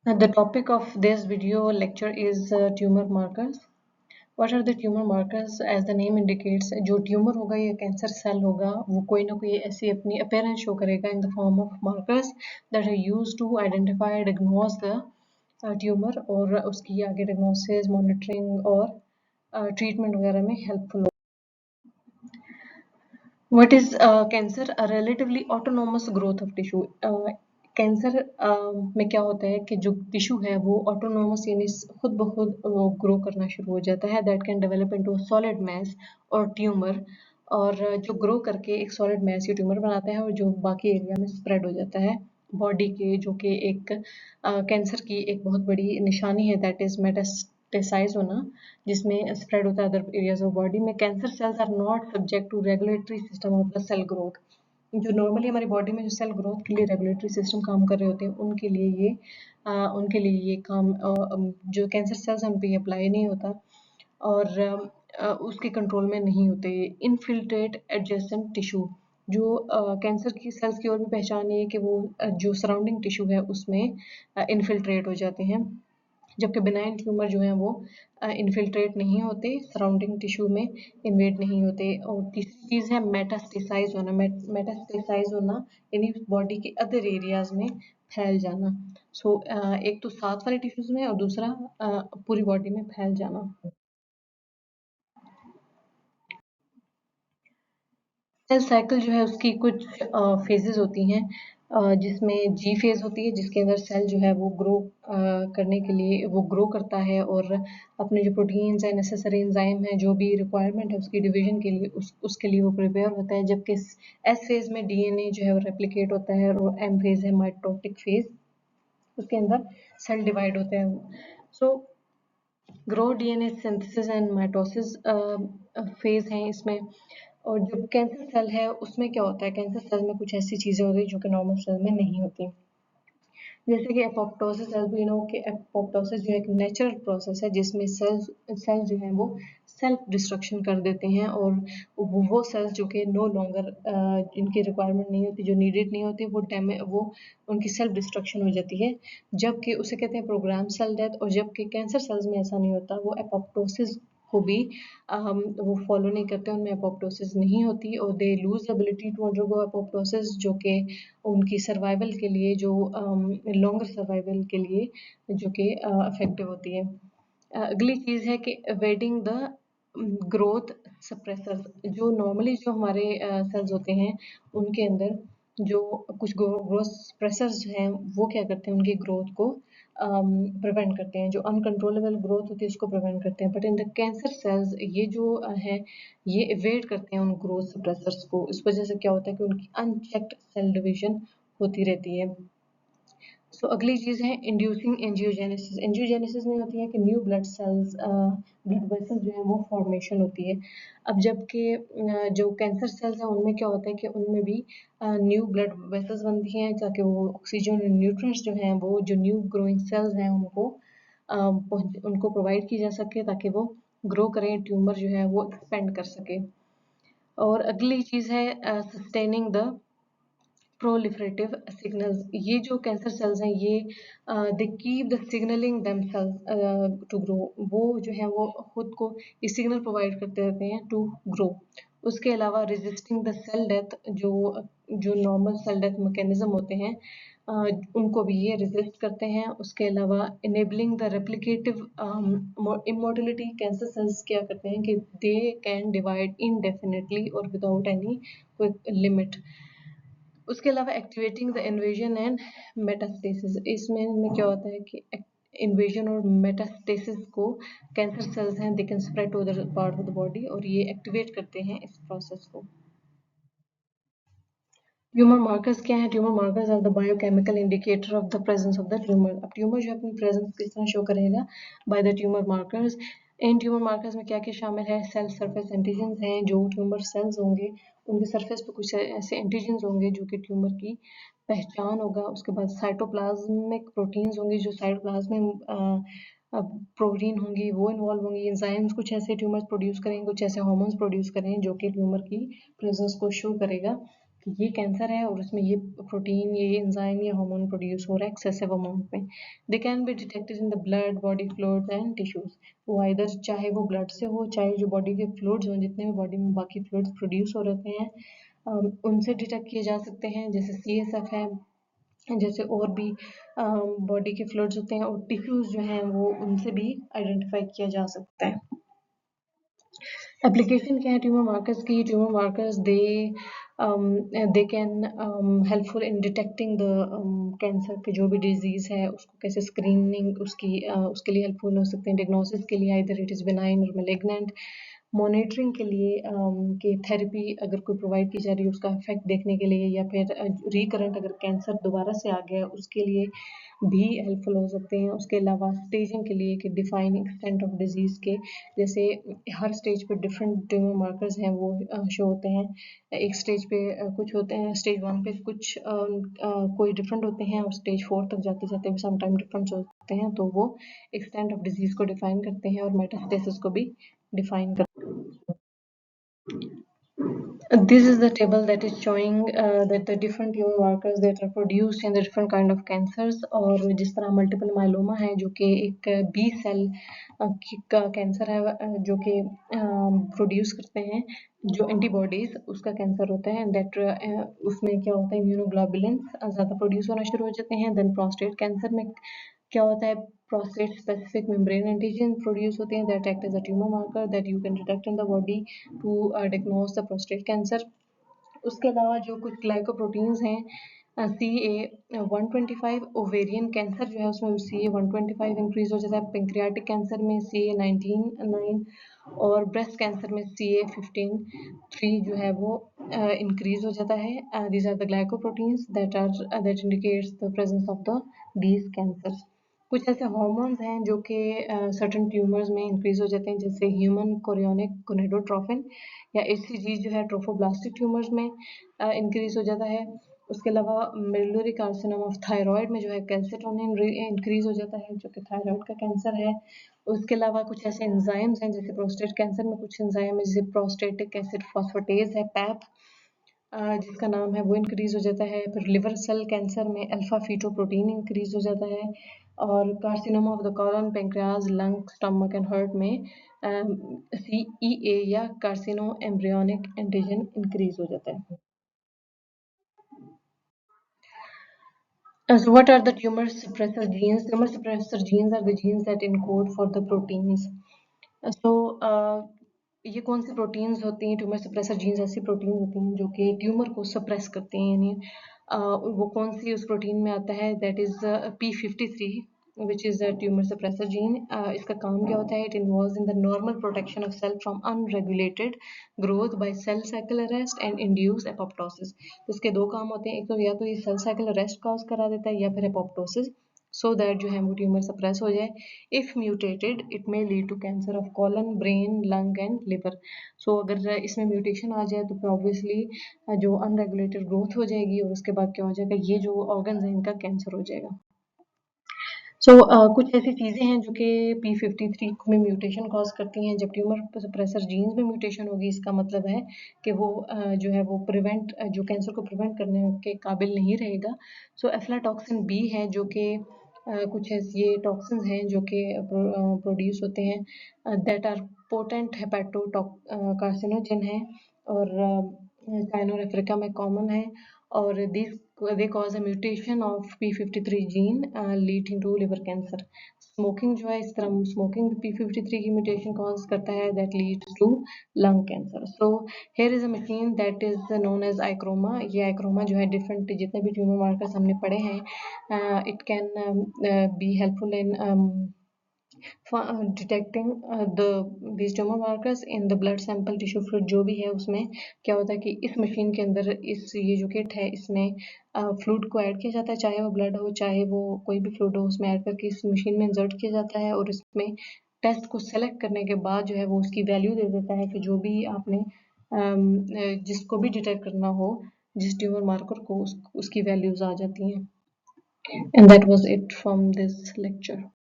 The topic of this video lecture is tumor markers. What are the tumor markers? As the name indicates, जो tumour होगा या cancer cell होगा वो कोई ना कोई ऐसी अपनी appearance शो करेगा in the form of markers that are used to identify diagnose the tumor और उसकी आगे diagnosis, monitoring और treatment वगैरह में helpful हो. What is cancer? A relatively autonomous growth of tissue. Cancer में क्या होता है कि जो टिश्यू है वो ऑटोनोमस यानी खुद ब खुद ग्रो करना शुरू हो जाता है. That can develop into solid mass और ट्यूमर, और जो ग्रो करके एक सॉलिड मैस या ट्यूमर बनाता है और जो बाकी एरिया में स्प्रेड हो जाता है बॉडी के, जो कि एक कैंसर की एक बहुत बड़ी निशानी है. दैट इज मेटास्टेसाइज होना, जिसमें स्प्रेड होता है अदर एरियाज ऑफ बॉडी में. Cancer cells are not subject to regulatory system of the cell growth. जो नॉर्मली हमारी बॉडी में जो सेल ग्रोथ के लिए रेगुलेटरी सिस्टम काम कर रहे होते हैं उनके लिए ये काम जो कैंसर सेल्स हैं उन पर ये अप्लाई नहीं होता और उसके कंट्रोल में नहीं होते. इनफिल्ट्रेट एडजेसेंट टिश्यू, जो कैंसर की सेल्स की और भी पहचान ये है कि वो जो सराउंडिंग टिश्यू है उसमें इनफिल्ट्रेट हो जाते हैं, जबकि बिनाइन ट्यूमर जो हैं वो इन्फिल्ट्रेट नहीं होते, सराउंडिंग टिश्यू में इन्वेड नहीं होते. और तीसरी चीज़ है मेटास्टेसाइज होना. मेटास्टेसाइज होना यानी बॉडी के अदर एरियाज में फैल जाना. सो एक तो साथ वाले टिश्यूज में और दूसरा पूरी बॉडी में फैल जाना. सेल साइकिल जो है उसकी कुछ फेजेस होती हैं, जिसमें जी फेज होती है जिसके अंदर सेल जो है वो ग्रो करने के लिए वो ग्रो करता है और अपने जो प्रोटीन्स है, नेसेसरी एंजाइम है, जो भी रिक्वायरमेंट है उसकी डिवीजन के लिए उसके लिए वो प्रिपेयर होता है. जबकि एस फेज में डीएनए जो है वो रेप्लिकेट होता है और एम फेज है माइटोटिक फेज, उसके अंदर सेल डिवाइड होते हैं. So grow DNA synthesis and mitosis phase हैं इसमें. और जो कैंसर सेल है उसमें क्या होता है, कैंसर सेल में कुछ ऐसी चीज़ें होती हैं जो कि नॉर्मल सेल में नहीं होती. जैसे कि एपोप्टोसिस, एल्बिनो के एपोप्टोसिस जो एक नेचुरल प्रोसेस है जिसमें सेल जो है वो सेल्फ डिस्ट्रक्शन कर देते हैं और वो सेल्स जो कि नो लॉन्गर इनकी रिक्वायरमेंट नहीं होती, जो नीडेड नहीं होती, वो उनकी सेल्फ डिस्ट्रक्शन हो जाती है. जबकि उसे कहते हैं प्रोग्राम सेल डेथ. और जबकि कैंसर सेल्स में ऐसा नहीं होता, वो एपोप्टोसिस को भी वो फॉलो नहीं करते, उनमें एपोप्टोसिस नहीं होती और they lose ability to undergo apoptosis, जो कि उनकी सर्वाइवल के लिए, जो लॉन्गर सर्वाइवल के लिए जो कि इफेक्टिव होती है. अगली चीज़ है कि अवॉइडिंग द ग्रोथ सप्रेसर्स. जो नॉर्मली जो हमारे सेल्स होते हैं उनके अंदर जो कुछ ग्रोथ सप्रेसर्स हैं वो क्या करते हैं, उनकी ग्रोथ को प्रिवेंट करते हैं. जो अनकंट्रोलेबल ग्रोथ होती है उसको प्रिवेंट करते हैं. But in the cancer cells ये जो है ये एवेड करते हैं उन ग्रोथ सप्रेसर्स को. इस वजह से क्या होता है कि उनकी अनचेक्ड सेल डिवीजन होती रहती है. सो अगली चीज़ है इंड्यूसिंग एंजियोजेनेसिस. एंजियोजेनेसिस में होती है कि new blood cells, blood vessels जो है वो फॉर्मेशन होती है. अब जबकि जो कैंसर सेल्स हैं उनमें क्या होता है कि उनमें भी न्यू ब्लड वेसल्स बनती हैं ताकि वो ऑक्सीजन और न्यूट्रिएंट्स जो हैं वो जो न्यू ग्रोइंग सेल्स हैं उनको प्रोवाइड की जा सके ताकि वो ग्रो करें, ट्यूमर जो है वो एक्सपेंड कर सके. और अगली चीज़ है सस्टेनिंग द प्रोलिफरेटिव सिग्नल्स. ये जो कैंसर सेल्स हैं ये they keep the signalling themselves to grow. वो जो है वो खुद को ये सिग्नल प्रोवाइड करते रहते हैं टू ग्रो. उसके अलावा रेजिस्टिंग द सेल डेथ, जो नॉर्मल सेल डेथ मैकेनिज्म होते हैं उनको भी ये रेजिस्ट करते हैं. उसके अलावा enabling the replicative immortality. Cancer cells क्या करते हैं कि दे कैन डिवाइड इनडेफिनेटली और विदाउट एनी लिमिट. उसके अलावा activating the invasion and metastasis. इसमें क्या होता है कि इन्वेजन और मेटास्टेसिस को कैंसर सेल्स हैं they can spread to other part of the body और ये एक्टिवेट करते हैं इस प्रोसेस को. ट्यूमर मार्कर्स क्या है? Tumour markers are the biochemical indicator of the presence of the tumour. अब ट्यूमर जो अपनी प्रेजेंस किस तरह शो करेगा? By the tumour markers. इन ट्यूमर मार्कर्स में क्या क्या शामिल है? सेल सरफेस एंटीजन्स हैं. जो ट्यूमर सेल्स होंगे उनके सरफेस पे कुछ ऐसे एंटीजन्स होंगे जो कि ट्यूमर की पहचान होगा. उसके बाद साइटोप्लाज्मिक प्रोटीन्स होंगी, जो साइटोप्लाज्म प्रोटीन होंगी वो इन्वॉल्व होंगी. एंजाइम्स कुछ ऐसे ट्यूमर्स प्रोड्यूस करेंगे, कुछ ऐसे हार्मोन्स प्रोड्यूस करेंगे जो कि ट्यूमर की प्रेजेंस को शो करेगा. कि ये कैंसर है और उसमें ये प्रोटीन, ये एंजाइम, ये हार्मोन प्रोड्यूस हो रहा है एक्सेसिव अमाउंट में। They can be detected in the blood, body fluids and tissues. वो आइदर चाहे वो ब्लड से हो, चाहे जो बॉडी के फ्लूइड्स हों, जितने भी बॉडी में बाकी फ्लूइड्स प्रोड्यूस हो रहते हैं, उनसे डिटेक्ट किए जा सकते हैं, जैसे CSF है, जैसे और भी बॉडी के फ्लूइड्स होते हैं, और टिश्यूज जो हैं वो उनसे भी आइडेंटिफाई किया जा सकता है। एप्लीकेशन क्या है ट्यूमर मार्कर्स की? Tumour markers they can helpful in detecting the cancer के जो भी डिजीज है उसको कैसे स्क्रीनिंग उसके लिए हेल्पफुल हो सकते हैं। डिग्नोसिस के लिए आइदर इट इज़ बेनाइन और मैलिग्नेंट, मॉनिटरिंग के लिए कि थेरेपी अगर कोई प्रोवाइड की जा रही है उसका इफेक्ट देखने के लिए, या फिर रिकरेंट अगर कैंसर दोबारा से आ गया उसके लिए भी हेल्पफुल हो सकते हैं। उसके अलावा स्टेजिंग के लिए कि डिफाइनिंग एक्सटेंट ऑफ डिजीज़ के, जैसे हर स्टेज पे डिफरेंट ट्यूमर मार्कर्स हैं वो शो होते हैं। एक स्टेज पे कुछ होते हैं, स्टेज 1 पे कुछ कोई डिफरेंट होते हैं, और स्टेज 4 तक जाते जाते समटाइम डिफरेंट होते हैं, तो वो एक्सटेंट ऑफ डिजीज़ को डिफाइन करते हैं और मेटास्टेसिस को भी डिफाइन करते हैं। This is the table that is showing that the different tumor markers that are produced in the different kind of cancers। और जिस तरह मल्टीपल माइलोमा है जो कि एक बी सेल का कैंसर है जो कि प्रोड्यूस करते हैं जो एंटीबॉडीज, उसका कैंसर होता है। दैट उसमें क्या होता है, इम्यूनोग्लोबुलिन ज़्यादा प्रोड्यूस होना शुरू हो जाते हैं। देन प्रोस्टेट कैंसर में क्या होता है, prostate specific membrane antigen produce होते हैं that act as a tumour marker that you can detect in the body to diagnose the prostate cancer. उसके अलावा जो कुछ ग्लाइकोप्रोटीन्स हैं, CA-125, ओवेरियन कैंसर जो है उसमें CA-125 इंक्रीज हो जाता है, पेंक्रियाटिक कैंसर में CA-19-9, और ब्रेस्ट कैंसर में CA-15-3 जो है वो इंक्रीज हो जाता है। These are the glycoproteins that indicates the presence of the these cancers. कुछ ऐसे हार्मोन्स हैं जो कि सर्टेन ट्यूमर्स में इंक्रीज हो जाते हैं, जैसे ह्यूमन कोरियोनिक गोनेडोट्रोफिन या HCG जो है ट्रोफोब्लास्टिक ट्यूमर्स में इंक्रीज हो जाता है। उसके अलावा मेडुलरी कार्सिनोमा ऑफ थायराइड में जो है कैल्सिटोनिन इंक्रीज हो जाता है जो कि थायराइड का कैंसर है। उसके अलावा कुछ ऐसे एंजाइम्स हैं, जैसे प्रोस्टेट कैंसर में कुछ एंजाइम है, जैसे प्रोस्टेटिक एसिड फॉस्फेटेज है, पैप जिसका नाम है, वो इंक्रीज हो जाता है। फिर लिवर सेल कैंसर में अल्फा फीटोप्रोटीन इंक्रीज हो जाता है। और carcinoma of the colon, pancreas, lung, stomach and heart में CEA या कार्सिनो एम्ब्रियोनिक एंटीजन इंक्रीज हो जाता है। So what are the tumor suppressor genes? Tumor suppressor genes are the genes that encode for the proteins. So ये कौन सी proteins होती हैं? Tumour suppressor jeans ऐसी प्रोटीन्स होती हैं जो कि ट्यूमर को सप्रेस करते हैं, यानी वो कौन सी उस प्रोटीन में आता है, that is P53 which is a tumour suppressor gene. इसका काम क्या होता है? It involves in the normal protection of cell from unregulated growth by cell cycle arrest and induce apoptosis. इसके दो काम होते हैं, एक तो या तो ये सेल साइकिल अरेस्ट कॉज करा देता है या फिर एपोप्टोसिस, so that जो है वो ट्यूमर सप्रेस हो जाए। If mutated it may lead to cancer of colon, brain, lung and liver. So अगर इसमें म्यूटेशन आ जाए तो फिर ऑब्वियसली जो अनरेगुलेटेड ग्रोथ हो जाएगी और उसके बाद क्या हो जाएगा, ये जो ऑर्गन्स हैं इनका कैंसर हो जाएगा। कुछ ऐसी चीज़ें हैं जो कि P53 में म्यूटेशन कॉज करती हैं। जब ट्यूमर सप्रेसर जीन्स में म्यूटेशन होगी, इसका मतलब है कि वो जो है वो जो कैंसर को प्रिवेंट करने के काबिल नहीं रहेगा। एफ्लाटॉक्सिन बी है जो कि कुछ ऐसे ये टॉक्सिन्स हैं जो कि प्रोड्यूस होते हैं दैट आर पोटेंट कार्सिनोजन है, और चाइना और अफ्रीका में कॉमन है, और they cause a mutation of P53 gene leading to liver cancer। Smoking जो है, इस तरह स्मोकिंग P53 की म्यूटेशन कॉज करता है that leads to lung cancer। So here is a machine that is known as iChroma। ये iChroma जो है डिफरेंट जितने भी ट्यूमर मार्कर्स हमने पढ़े हैं, it can be helpful in detecting these tumor markers in the blood sample, tissue fluid जो भी है उसमें क्या होता है कि इस मशीन के अंदर ये जो किट है इसमें फ्लूइड को ऐड किया जाता है, चाहे वो ब्लड हो चाहे वो कोई भी फ्लूइड हो, उसमें ऐड करके इस मशीन में इंसर्ट किया जाता है, और इसमें टेस्ट को सेलेक्ट करने के बाद जो है वो उसकी वैल्यू दे देता है कि जो भी आपने जिसको भी डिटेक्ट करना हो, जिस ट्यूमर मार्कर को, उसकी वैल्यूज आ जाती हैं। And that was it from this lecture.